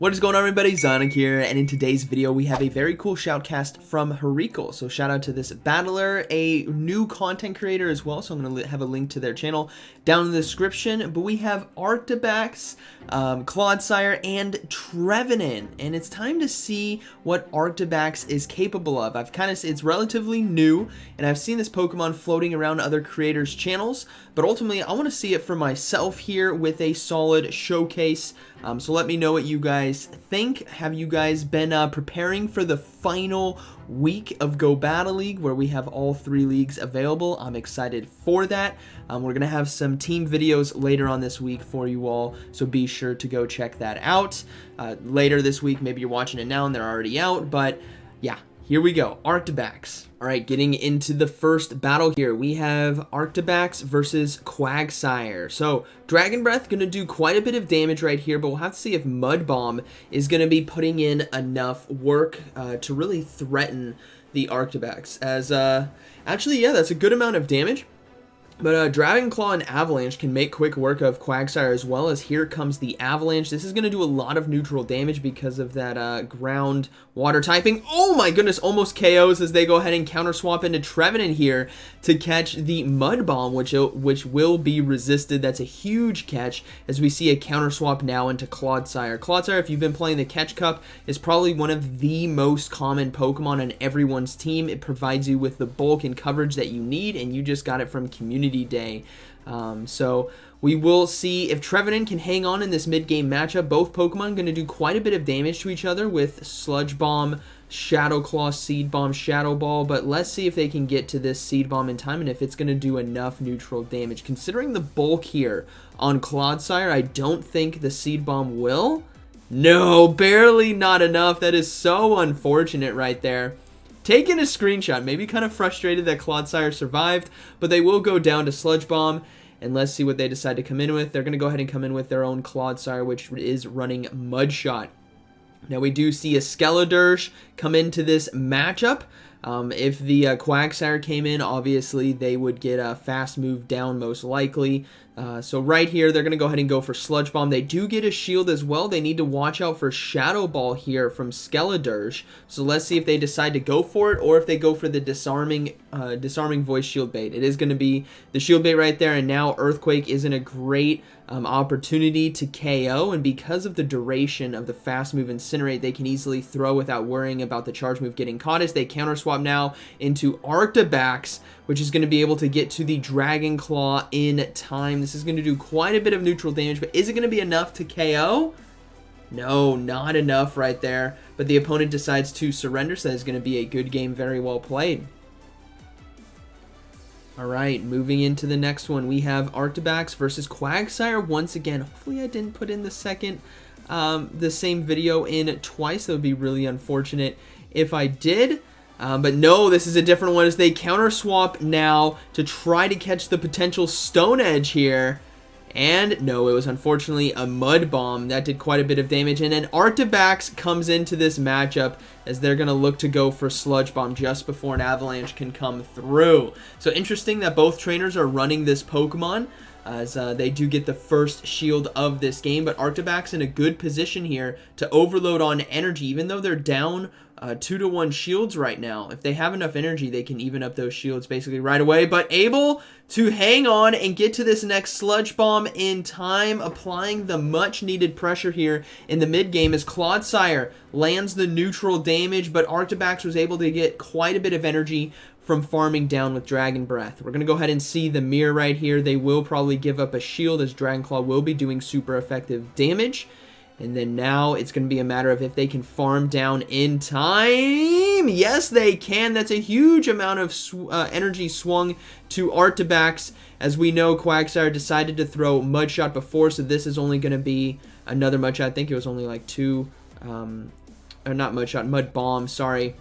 What is going on, everybody? ZyoniK here, and in today's video we have a very cool shoutcast from Harikal. So shout out to this battler, a new content creator as well, so I'm going to have a link to their channel down in the description. But we have Arctibax, Clodsire, and Trevenant, and it's time to see what Arctibax is capable of. It's relatively new, and I've seen this Pokemon floating around other creators' channels, but ultimately I want to see it for myself here with a solid showcase. So let me know what you guys think. Have you guys been preparing for the final week of Go Battle League, where we have all 3 leagues available? I'm excited for that. We're going to have some team videos later on this week for you all, so be sure to go check that out. Later this week, maybe you're watching it now and they're already out, but yeah. Here we go, Arctibax. Alright, getting into the first battle here, we have Arctibax versus Quagsire. So, Dragon Breath going to do quite a bit of damage right here, but we'll have to see if Mud Bomb is going to be putting in enough work to really threaten the Arctibax. As, actually, yeah, that's a good amount of damage. But Dragon Claw and Avalanche can make quick work of Quagsire, as well as here comes the Avalanche. This is going to do a lot of neutral damage because of that ground water typing. Oh my goodness, almost KOs as they go ahead and counter swap into Trevenant here to catch the Mud Bomb, which will be resisted. That's a huge catch as we see a counter swap now into Clodsire. Clodsire, if you've been playing the Catch Cup, is probably one of the most common Pokemon on everyone's team. It provides you with the bulk and coverage that you need, and you just got it from Community Day. So we will see if Trevenant can hang on in this mid-game matchup. Both Pokemon going to do quite a bit of damage to each other with Sludge Bomb, Shadow Claw, Seed Bomb, Shadow Ball, but let's see if they can get to this Seed Bomb in time and if it's going to do enough neutral damage. Considering the bulk here on Clodsire, I don't think the Seed Bomb will. No, barely not enough. That is so unfortunate right there. Taking a screenshot, maybe kind of frustrated that Clodsire survived, but they will go down to Sludge Bomb, and let's see what they decide to come in with. They're going to go ahead and come in with their own Clodsire, which is running Mud Shot. Now we do see a Skeledirge come into this matchup. If the Quagsire came in, obviously they would get a fast move down most likely. So right here, they're going to go ahead and go for Sludge Bomb. They do get a shield as well. They need to watch out for Shadow Ball here from Skeledirge. So let's see if they decide to go for it or if they go for the disarming voice shield bait. It is going to be the shield bait right there, and now Earthquake isn't a great opportunity to KO, and because of the duration of the fast move Incinerate, they can easily throw without worrying about the charge move getting caught as they counter swap now into Arctibax, which is going to be able to get to the Dragon Claw in time. This is going to do quite a bit of neutral damage, but is it going to be enough to KO? No, not enough right there, but the opponent decides to surrender, so it's going to be a good game, very well played. Alright, moving into the next one, we have Arctibax versus Quagsire once again. Hopefully I didn't put in the same video in twice. That would be really unfortunate if I did. But no, this is a different one as they counter swap now to try to catch the potential Stone Edge here. And no, it was unfortunately a Mud Bomb. That did quite a bit of damage. And then Arctibax comes into this matchup as they're going to look to go for Sludge Bomb just before an Avalanche can come through. So interesting that both trainers are running this Pokemon, as they do get the first shield of this game. But Arctibax in a good position here to overload on energy, even though they're down 2-to-1 shields right now. If they have enough energy, they can even up those shields basically right away, but able to hang on and get to this next Sludge Bomb in time, applying the much needed pressure here in the mid game as Clodsire lands the neutral damage, but Arctibax was able to get quite a bit of energy from farming down with Dragon Breath. We're going to go ahead and see the mirror right here. They will probably give up a shield as Dragon Claw will be doing super effective damage. And then now it's going to be a matter of if they can farm down in time. Yes, they can. That's a huge amount of energy swung to Arctibax. As we know, Quagsire decided to throw Mud Shot before, so this is only going to be another Mud Shot. I think it was only like 2, or not Mud Shot, Mud Bomb, sorry.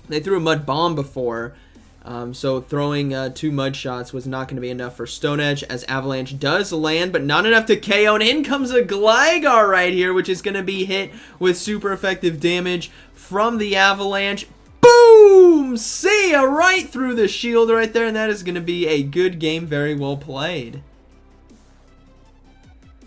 They threw a Mud Bomb before. So throwing 2 Mud Shots was not going to be enough for Stone Edge, as Avalanche does land, but not enough to KO. And in comes a Gligar right here, which is going to be hit with super effective damage from the Avalanche. Boom! See ya! Right through the shield right there, and that is going to be a good game, very well played.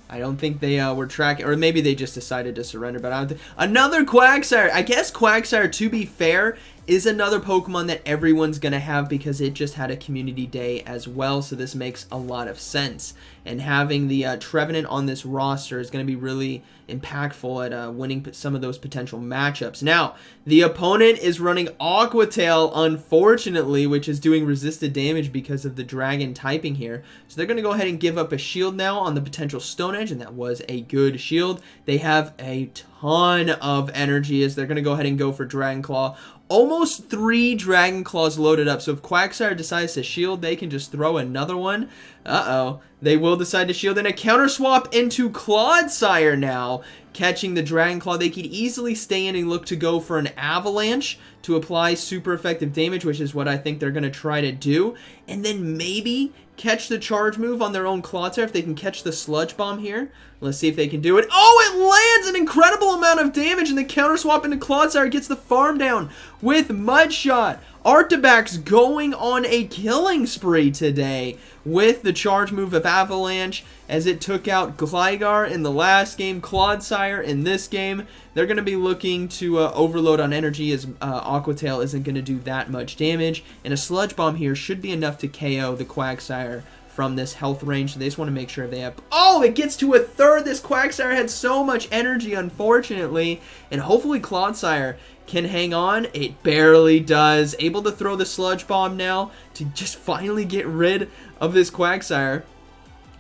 I don't think they were tracking, or maybe they just decided to surrender, but I don't another Quagsire. I guess Quagsire, to be fair, is another Pokemon that everyone's going to have because it just had a community day as well, so this makes a lot of sense. And having the Trevenant on this roster is going to be really impactful at winning some of those potential matchups. Now, the opponent is running Aqua Tail, unfortunately, which is doing resisted damage because of the Dragon typing here. So they're going to go ahead and give up a shield now on the potential Stone Edge, and that was a good shield. They have a ton of energy as they're going to go ahead and go for Dragon Claw. Almost 3 Dragon Claws loaded up, so if Quagsire decides to shield, they can just throw another one. Uh-oh. They will decide to shield, and a counter swap into Clodsire now. Catching the Dragon Claw, they could easily stay in and look to go for an Avalanche to apply super effective damage, which is what I think they're going to try to do. And then maybe catch the charge move on their own Clodsire if they can catch the Sludge Bomb here. Let's see if they can do it. Oh, it lands an incredible amount of damage, and the counter swap into Clodsire gets the farm down with Mud Shot. Arctibax going on a killing spree today with the charge move of Avalanche as it took out Gligar in the last game, Clodsire in this game. They're going to be looking to overload on energy as Aqua Tail isn't going to do that much damage, and a Sludge Bomb here should be enough to KO the Quagsire from this health range, so they just want to make sure they have... Oh, it gets to a third! This Quagsire had so much energy, unfortunately, and hopefully Clodsire can hang on. It barely does. Able to throw the Sludge Bomb now to just finally get rid of this Quagsire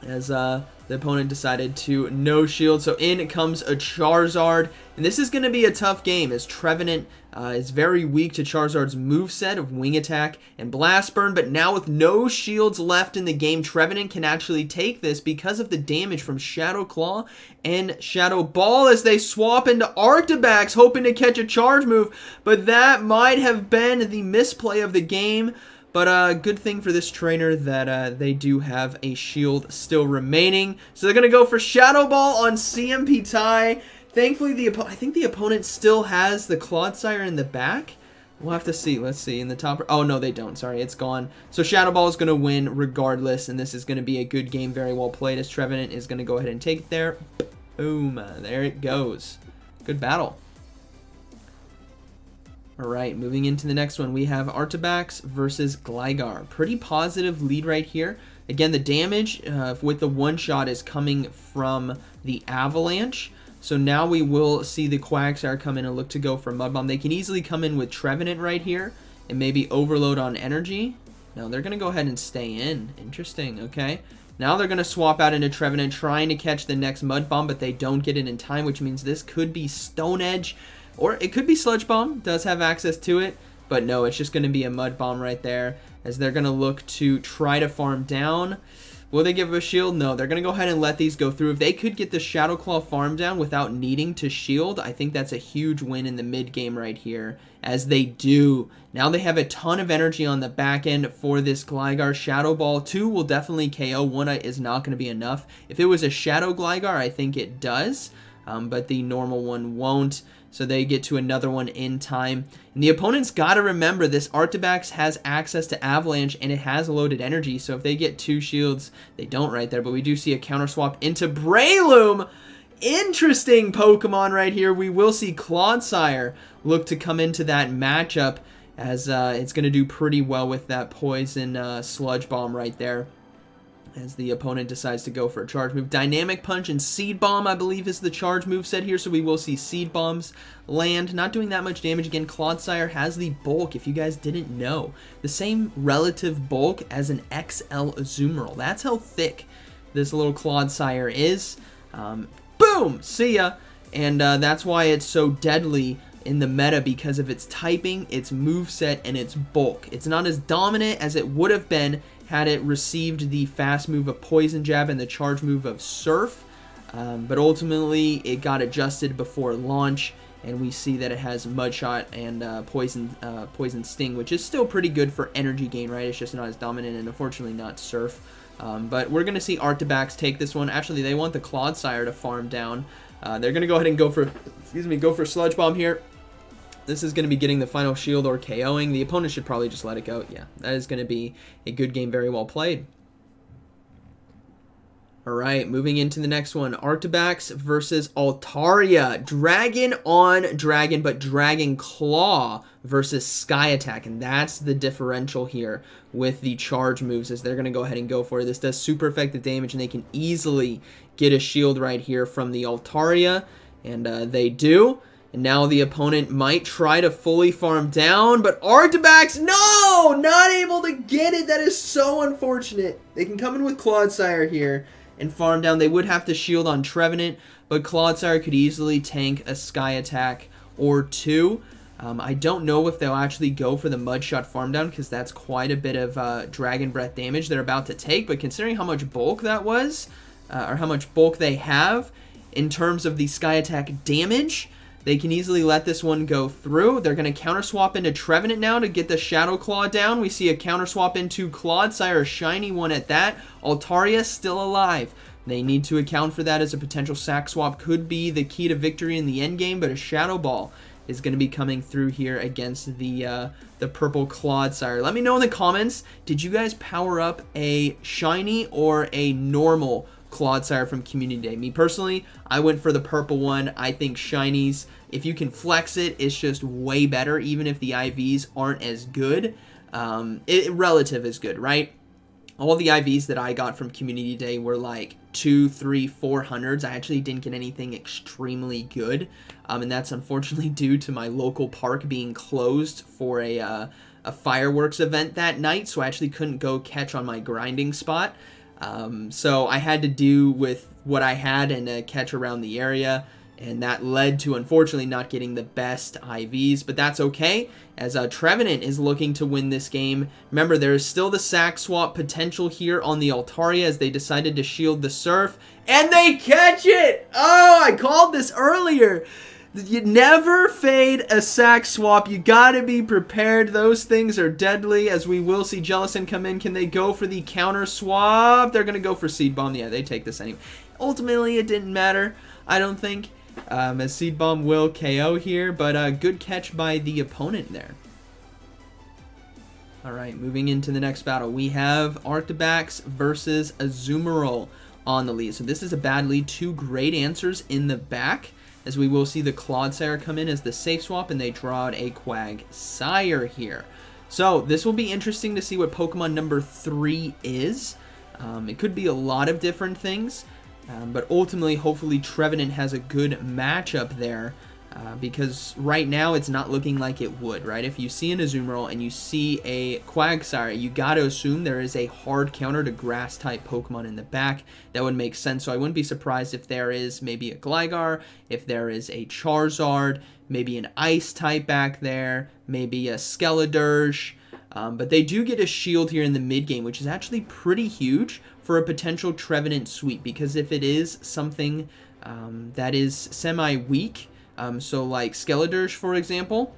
as the opponent decided to no shield. So in comes a Charizard, and this is going to be a tough game as Trevenant is very weak to Charizard's moveset of Wing Attack and Blast Burn, but now with no shields left in the game, Trevenant can actually take this because of the damage from Shadow Claw and Shadow Ball as they swap into Arctibax, hoping to catch a charge move, but that might have been the misplay of the game. But good thing for this trainer that they do have a shield still remaining. So they're going to go for Shadow Ball on CMP tie. Thankfully, I think the opponent still has the Clodsire in the back. We'll have to see. Let's see. In the top... Oh, no, they don't. Sorry, it's gone. So Shadow Ball is going to win regardless, and this is going to be a good game. Very well played as Trevenant is going to go ahead and take it there. Boom. There it goes. Good battle. Alright, moving into the next one, we have Arctibax versus Gligar. Pretty positive lead right here. Again, the damage with the one-shot is coming from the Avalanche. So now we will see the Quagsire come in and look to go for Mud Bomb. They can easily come in with Trevenant right here and maybe overload on energy. No, they're going to go ahead and stay in. Interesting, okay. Now they're going to swap out into Trevenant, trying to catch the next Mud Bomb, but they don't get it in time, which means this could be Stone Edge. Or it could be Sludge Bomb, does have access to it, but no, it's just going to be a Mud Bomb right there, as they're going to look to try to farm down. Will they give a shield? No, they're going to go ahead and let these go through. If they could get the Shadow Claw farm down without needing to shield, I think that's a huge win in the mid game right here, as they do. Now they have a ton of energy on the back end for this Gligar. Shadow Ball 2 will definitely KO. 1 is not going to be enough. If it was a Shadow Gligar, I think it does, but the normal one won't. So they get to another one in time. And the opponent's got to remember this Arctibax has access to Avalanche and it has loaded energy. So if they get 2 shields, they don't right there. But we do see a counter swap into Breloom. Interesting Pokemon right here. We will see Clodsire look to come into that matchup as it's going to do pretty well with that Poison Sludge Bomb right there, as the opponent decides to go for a charge move. Dynamic Punch and Seed Bomb, I believe, is the charge move set here, so we will see Seed Bombs land. Not doing that much damage. Again, Clodsire has the bulk, if you guys didn't know. The same relative bulk as an XL Azumarill. That's how thick this little Clodsire is. Boom! See ya! And that's why it's so deadly in the meta, because of its typing, its moveset, and its bulk. It's not as dominant as it would have been had it received the fast move of Poison Jab and the charge move of Surf, but ultimately it got adjusted before launch, and we see that it has Mud Shot and Poison Sting, which is still pretty good for energy gain, right? It's just not as dominant, and unfortunately not Surf. But we're going to see Arctibax take this one. Actually, they want the Clodsire to farm down. They're going to go ahead and go for Sludge Bomb here. This is going to be getting the final shield or KOing. The opponent should probably just let it go. Yeah, that is going to be a good game, very well played. All right, moving into the next one. Arctibax versus Altaria. Dragon on Dragon, but Dragon Claw versus Sky Attack. And that's the differential here with the charge moves, as they're going to go ahead and go for it. This does super effective damage, and they can easily get a shield right here from the Altaria. And they do. And now the opponent might try to fully farm down, but Arctibax, no! Not able to get it. That is so unfortunate. They can come in with Clodsire here and farm down. They would have to shield on Trevenant, but Clodsire could easily tank a Sky Attack or two. I don't know if they'll actually go for the Mudshot farm down, because that's quite a bit of Dragon Breath damage they're about to take, but considering how much bulk that was, or how much bulk they have in terms of the Sky Attack damage, they can easily let this one go through. They're going to counter swap into Trevenant now to get the Shadow Claw down. We see a counter swap into Clodsire, a shiny one at that. Altaria still alive. They need to account for that, as a potential sack swap could be the key to victory in the end game, but a Shadow Ball is going to be coming through here against the purple Clodsire. Let me know in the comments, did you guys power up a shiny or a normal Clodsire from Community Day? Me personally, I went for the purple one. I think shinies, if you can flex it, it's just way better, even if the IVs aren't as good. Relative is good, right? All the IVs that I got from Community Day were like 200, 300, 400s. I actually didn't get anything extremely good, and that's unfortunately due to my local park being closed for a fireworks event that night, so I actually couldn't go catch on my grinding spot. So I had to do with what I had and catch around the area, and that led to, unfortunately, not getting the best IVs, but that's okay, as Trevenant is looking to win this game. Remember, there is still the sack swap potential here on the Altaria, as they decided to shield the Surf, and they catch it! Oh, I called this earlier. You never fade a sack swap. You gotta be prepared. Those things are deadly, as we will see Jellison come in. Can they go for the counter swap? They're gonna go for Seed Bomb. Yeah, they take this anyway. Ultimately, it didn't matter, I don't think, as Seed Bomb will KO here, but good catch by the opponent there. Alright, moving into the next battle. We have Arctibax versus Azumarill on the lead. So this is a bad lead. Two great answers in the back, as we will see the Clodsire come in as the safe swap, and they draw out a Quagsire here. So this will be interesting to see what Pokemon number 3 is. It could be a lot of different things, but ultimately, hopefully, Trevenant has a good matchup there, because right now it's not looking like it would, right? If you see an Azumarill and you see a Quagsire, you got to assume there is a hard counter to Grass-type Pokemon in the back. That would make sense, so I wouldn't be surprised if there is maybe a Gligar, if there is a Charizard, maybe an Ice-type back there, maybe a Skeledirge, but they do get a shield here in the mid-game, which is actually pretty huge for a potential Trevenant sweep, because if it is something that is semi-weak, so like Skeledirge, for example.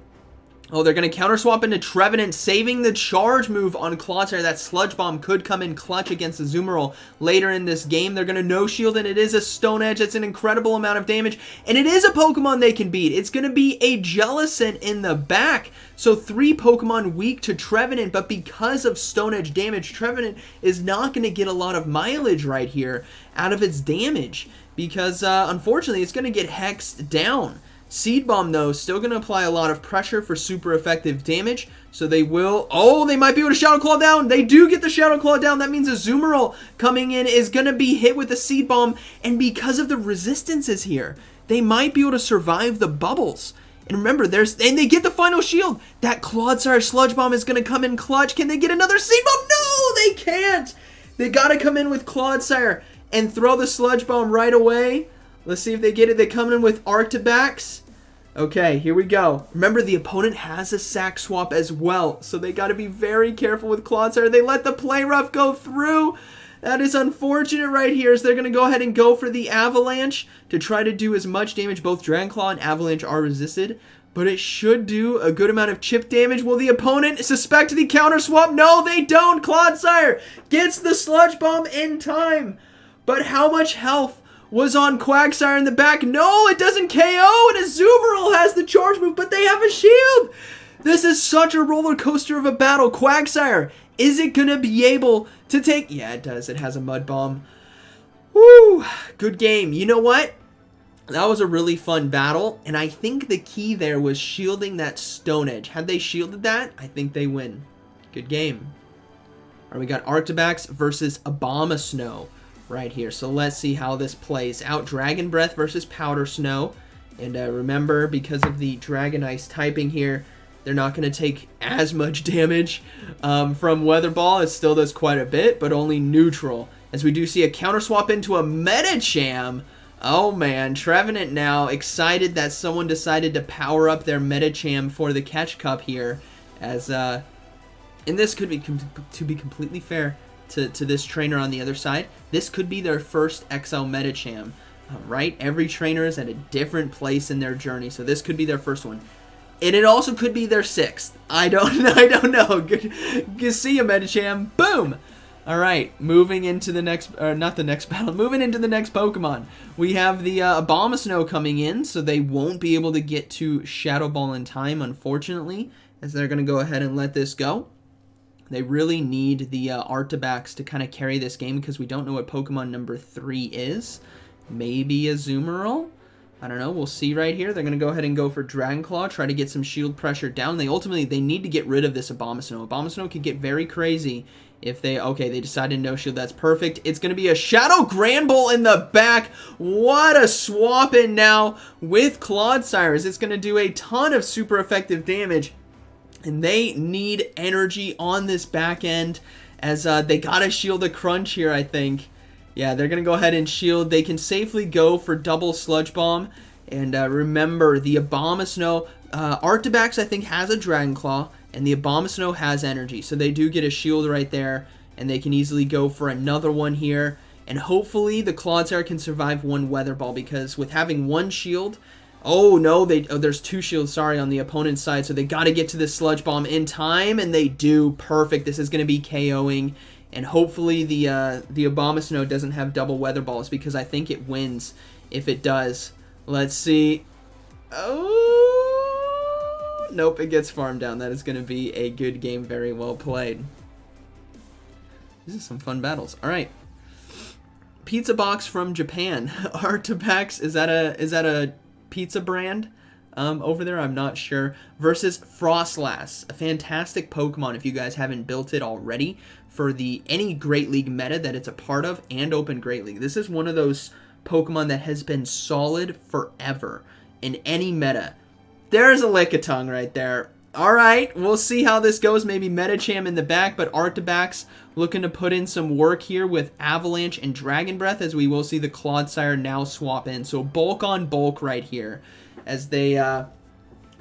Oh, they're going to counter swap into Trevenant, saving the charge move on Clodsire. That Sludge Bomb could come in clutch against Azumarill later in this game. They're going to no-shield, and it is a Stone Edge. It's an incredible amount of damage, and it is a Pokemon they can beat. It's going to be a Jellicent in the back. So 3 Pokemon weak to Trevenant, but because of Stone Edge damage, Trevenant is not going to get a lot of mileage right here out of its damage, because unfortunately it's going to get hexed down. Seed Bomb, though, still going to apply a lot of pressure for super effective damage, so they will... Oh, they might be able to Shadow Claw down! They do get the Shadow Claw down! That means Azumarill coming in is going to be hit with the Seed Bomb, and because of the resistances here, they might be able to survive the bubbles. And remember, and they get the final shield! That Clodsire Sludge Bomb is going to come in clutch. Can they get another Seed Bomb? No, they can't! They got to come in with Clodsire and throw the Sludge Bomb right away. Let's see if they get it. They come in with Arctibax. Okay, here we go. Remember, the opponent has a sack swap as well, so they got to be very careful with Clodsire. They let the Play Rough go through. That is unfortunate right here, as they're going to go ahead and go for the Avalanche to try to do as much damage. Both Dragon Claw and Avalanche are resisted, but it should do a good amount of chip damage. Will the opponent suspect the counter swap? No, they don't. Clodsire gets the Sludge Bomb in time, but how much health was on Quagsire in the back? No, it doesn't KO, and Azumarill has the charge move, but they have a shield. This is such a roller coaster of a battle. Quagsire, is it going to be able to take... Yeah, it does. It has a Mud Bomb. Woo! Good game. You know what? That was a really fun battle, and I think the key there was shielding that Stone Edge. Had they shielded that, I think they win. Good game. All right, we got Arctibax versus Abomasnow right here. So let's see how this plays out. Dragon Breath versus Powder Snow. And remember, because of the Dragon Ice typing here, they're not going to take as much damage from Weather Ball. It still does quite a bit, but only neutral. As we do see a counter swap into a Medicham. Oh man, Trevenant now excited that someone decided to power up their Medicham for the Catch Cup here. As, and this could be, to be completely fair to this trainer on the other side, this could be their first XL Medicham. Right? Every trainer is at a different place in their journey, so this could be their first one. And it also could be their sixth. I don't know. Good see you, Medicham. Boom! Alright, moving into the next, or not the next battle, moving into the next Pokemon. We have the Abomasnow coming in, so they won't be able to get to Shadow Ball in time, unfortunately, as they're going to go ahead and let this go. They really need the Arctibax to kind of carry this game, because we don't know what Pokemon number 3 is. Maybe a Zoomerl? I don't know. We'll see right here. They're going to go ahead and go for Dragon Claw, try to get some shield pressure down. They need to get rid of this Abomasnow. Abomasnow could get very crazy if they... Okay, they decided no shield. That's perfect. It's going to be a Shadow Granbull in the back. What a swap in now with Clodsires. It's going to do a ton of super effective damage. And they need energy on this back end, as they got to shield a Crunch here, I think. Yeah, they're going to go ahead and shield. They can safely go for double Sludge Bomb. And remember, the Abomasnow, Arctibax, I think, has a Dragon Claw, and the Abomasnow has energy. So they do get a shield right there, and they can easily go for another one here. And hopefully the Clodsire can survive one Weather Ball, because with having one shield... Oh, no, there's two shields, sorry, on the opponent's side. So they got to get to this Sludge Bomb in time, and they do. Perfect. This is going to be KOing. And hopefully the Abomasnow doesn't have double Weather Balls, because I think it wins if it does. Let's see. Oh, nope, it gets farmed down. That is going to be a good game. Very well played. These are some fun battles. All right. Pizza Box from Japan. Arctibax, is that a pizza brand? Over there, I'm not sure. Versus Frostlass, a fantastic Pokemon if you guys haven't built it already for any Great League meta that it's a part of, and Open Great League. This is one of those Pokemon that has been solid forever in any meta. There's a Lickitung right there. Alright, we'll see how this goes. Maybe Medicham in the back, but Arctibax looking to put in some work here with Avalanche and Dragon Breath, as we will see the Clodsire now swap in. So bulk on bulk right here, as they're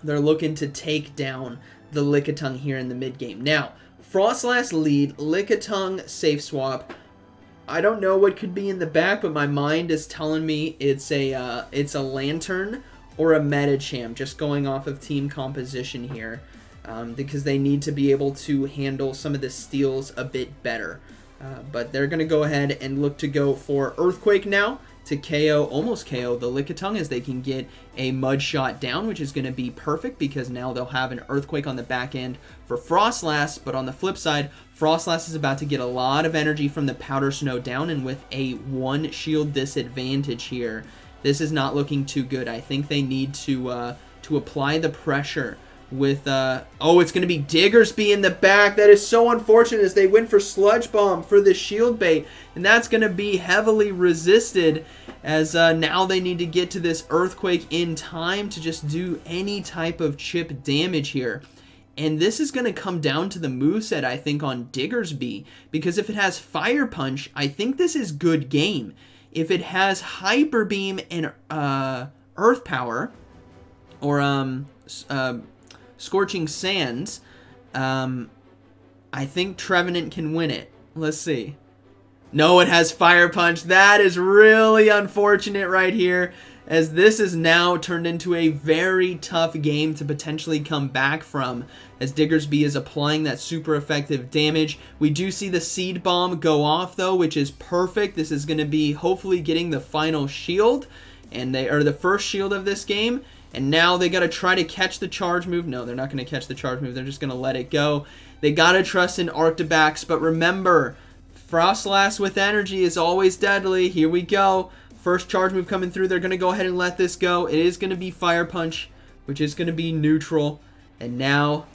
looking to take down the Lickitung here in the mid game. Now, Frostlass lead, Lickitung safe swap. I don't know what could be in the back, but my mind is telling me it's a Lantern or a Medicham, just going off of team composition here, because they need to be able to handle some of the steals a bit better. But they're going to go ahead and look to go for Earthquake now to KO, almost KO the Lickitung, as they can get a Mud Shot down, which is going to be perfect, because now they'll have an Earthquake on the back end for Frostlass. But on the flip side, Frostlass is about to get a lot of energy from the Powder Snow down, and with a 1 shield disadvantage here, this is not looking too good. I think they need to apply the pressure with, oh, it's going to be Diggersby in the back. That is so unfortunate, as they went for Sludge Bomb for the shield bait, and that's going to be heavily resisted, as now they need to get to this Earthquake in time to just do any type of chip damage here. And this is going to come down to the moveset, I think, on Diggersby, because if it has Fire Punch, I think this is good game. If it has Hyper Beam and Earth Power, or Scorching Sands, I think Trevenant can win it. Let's see. No, it has Fire Punch. That is really unfortunate right here, as this is now turned into a very tough game to potentially come back from, as Diggersby is applying that super effective damage. We do see the Seed Bomb go off, though, which is perfect. This is going to be hopefully getting the final shield, and they are the first shield of this game. And now they got to try to catch the charge move. No, they're not going to catch the charge move. They're just going to let it go. They got to trust in Arctibax, but remember, Frostlass with energy is always deadly. Here we go. First charge move coming through. They're going to go ahead and let this go. It is going to be Fire Punch, which is going to be neutral. And now,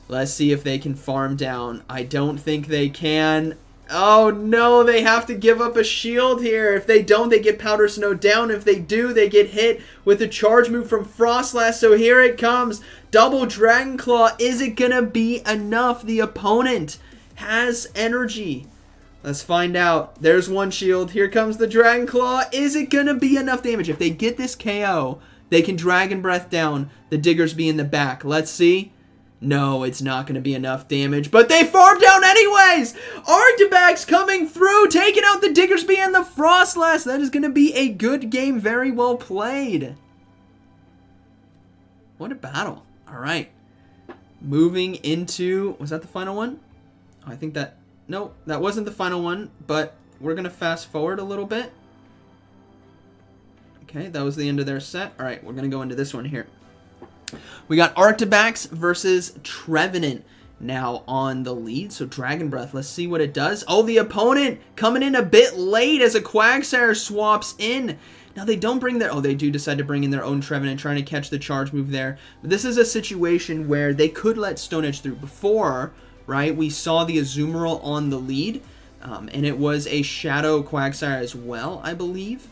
let's see if they can farm down. I don't think they can. Oh no, they have to give up a shield here. If they don't, they get Powder Snow down. If they do, they get hit with a charge move from Frostlass. So here it comes. Double Dragon Claw. Is it going to be enough? The opponent has energy. Let's find out. There's one shield. Here comes the Dragon Claw. Is it going to be enough damage? If they get this KO, they can Dragon Breath down. The Diggersby in the back. Let's see. No, it's not going to be enough damage, but they farm down anyways! Arctibax coming through, taking out the Diggersby and the Frostlass. That is going to be a good game, very well played. What a battle. All right. Moving into, was that the final one? Oh, I think that, no, that wasn't the final one, but we're going to fast forward a little bit. Okay, that was the end of their set. All right, we're going to go into this one here. We got Arctibax versus Trevenant now on the lead. So Dragon Breath, let's see what it does. Oh, the opponent coming in a bit late as a Quagsire swaps in. Now they don't bring their, oh, they do decide to bring in their own Trevenant, trying to catch the charge move there. But this is a situation where they could let Stone Edge through. Before, right, we saw the Azumarill on the lead, and it was a Shadow Quagsire as well, I believe.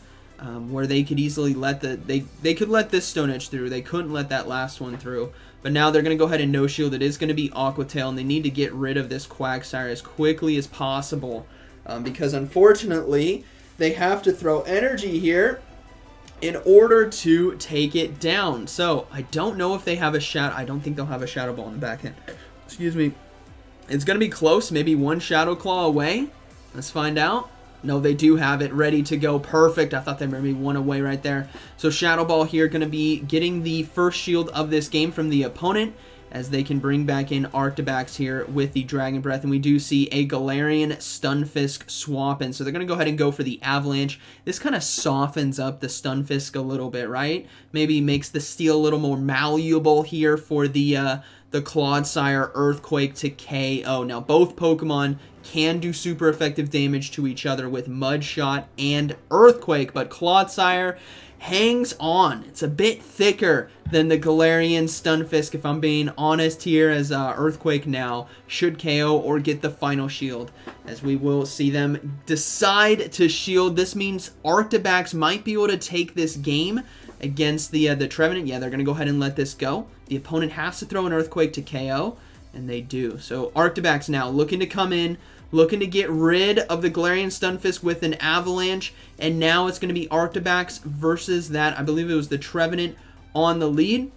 Where they could easily let they could let this Stone Edge through. They couldn't let that last one through. But now they're going to go ahead and no shield. It is going to be Aqua Tail, and they need to get rid of this Quagsire as quickly as possible. Because unfortunately, they have to throw energy here in order to take it down. So I don't know if they have a Shadow. I don't think they'll have a Shadow Ball in the back end. Excuse me. It's going to be close. Maybe one Shadow Claw away. Let's find out. No, they do have it ready to go. Perfect. I thought they were maybe one away right there. So Shadow Ball here going to be getting the first shield of this game from the opponent, as they can bring back in Arctibax here with the Dragon Breath. And we do see a Galarian Stunfisk swap in. So they're going to go ahead and go for the Avalanche. This kind of softens up the Stunfisk a little bit, right? Maybe makes the steel a little more malleable here for the Clodsire Earthquake to KO. Now, both Pokemon can do super effective damage to each other with Mud Shot and Earthquake, but Clodsire hangs on. It's a bit thicker than the Galarian Stunfisk, if I'm being honest here, as Earthquake now should KO or get the final shield, as we will see them decide to shield. This means Arctibax might be able to take this game against the Trevenant. Yeah, they're going to go ahead and let this go. The opponent has to throw an Earthquake to KO, and they do. So Arctibax now looking to come in, looking to get rid of the Galarian Stunfisk with an Avalanche, and now it's going to be Arctibax versus that, I believe it was the Trevenant on the lead.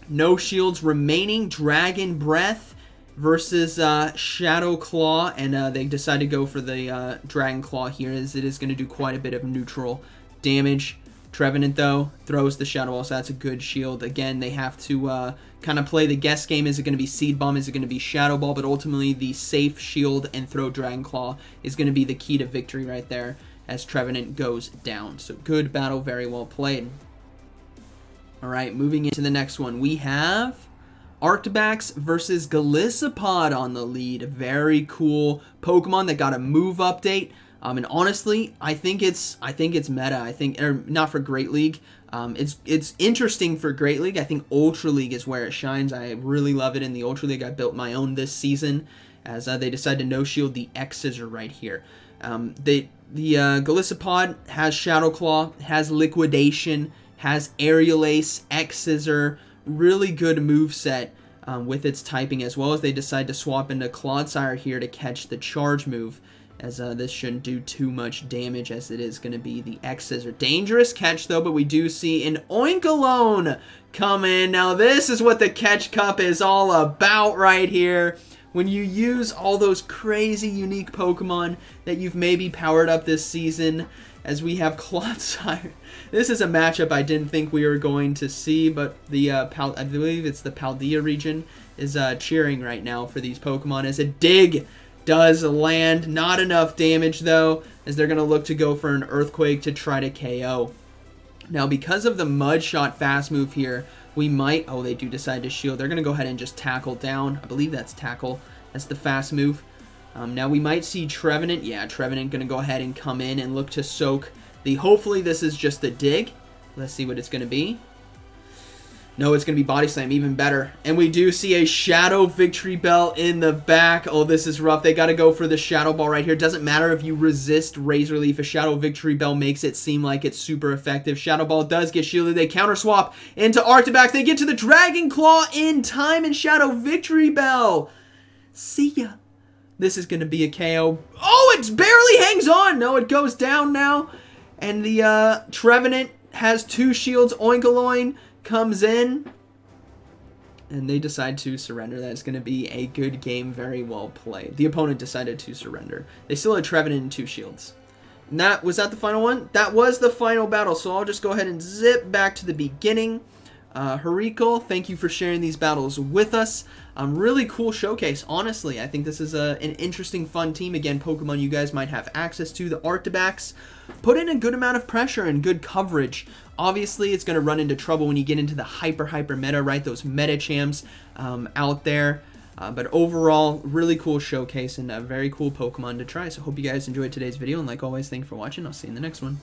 No shields remaining. Dragon Breath versus Shadow Claw, and they decide to go for the Dragon Claw here, as it is going to do quite a bit of neutral damage. Trevenant, though, throws the Shadow Ball, so that's a good shield. Again, they have to kind of play the guess game. Is it going to be Seed Bomb? Is it going to be Shadow Ball? But ultimately, the safe shield and throw Dragon Claw is going to be the key to victory right there as Trevenant goes down. So good battle, very well played. All right, moving into the next one. We have Arctibax versus Golisopod on the lead. A very cool Pokemon that got a move update. And honestly, I think it's meta. I think, or not for Great League. It's interesting for Great League. I think Ultra League is where it shines. I really love it in the Ultra League. I built my own this season, as they decide to no shield the X Scissor right here. The Golisopod has Shadow Claw, has Liquidation, has Aerial Ace, X Scissor. Really good moveset with its typing, as well as they decide to swap into Clodsire here to catch the charge move, as this shouldn't do too much damage, as it is going to be the X Scissor. Dangerous catch, though, but we do see an Oinkologne come in. Now, this is what the Catch Cup is all about right here. When you use all those crazy unique Pokemon that you've maybe powered up this season, as we have Clodsire. This is a matchup I didn't think we were going to see, but the I believe it's the Paldea region is cheering right now for these Pokemon, as a Dig does land. Not enough damage, though, as they're going to look to go for an Earthquake to try to KO. Now, because of the Mud Shot fast move here, we might... Oh, they do decide to shield. They're going to go ahead and just tackle down. I believe that's tackle. That's the fast move. Now we might see Trevenant. Yeah, Trevenant going to go ahead and come in and look to soak the... Hopefully this is just a dig. Let's see what it's going to be. No, it's going to be Body Slam, even better. And we do see a Shadow Victory Bell in the back. Oh, this is rough. They got to go for the Shadow Ball right here. Doesn't matter if you resist Razor Leaf. A Shadow Victory Bell makes it seem like it's super effective. Shadow Ball does get shielded. They counter swap into Arctibax. They get to the Dragon Claw in time, and Shadow Victory Bell. See ya. This is going to be a KO. Oh, it barely hangs on. No, it goes down now. And the Trevenant has 2 shields. Oinkoloin comes in, and they decide to surrender. That is going to be a good game, very well played. The opponent decided to surrender. They still had Trevenant and 2 shields. And was that the final one? That was the final battle, so I'll just go ahead and zip back to the beginning. Hurricle, thank you for sharing these battles with us. Really cool showcase, honestly. I think this is an interesting, fun team. Again, Pokemon you guys might have access to. The Arctibax put in a good amount of pressure and good coverage. Obviously, it's going to run into trouble when you get into the hyper meta, right? Those meta champs out there. But overall, really cool showcase and a very cool Pokemon to try. So hope you guys enjoyed today's video. And like always, thank you for watching. I'll see you in the next one.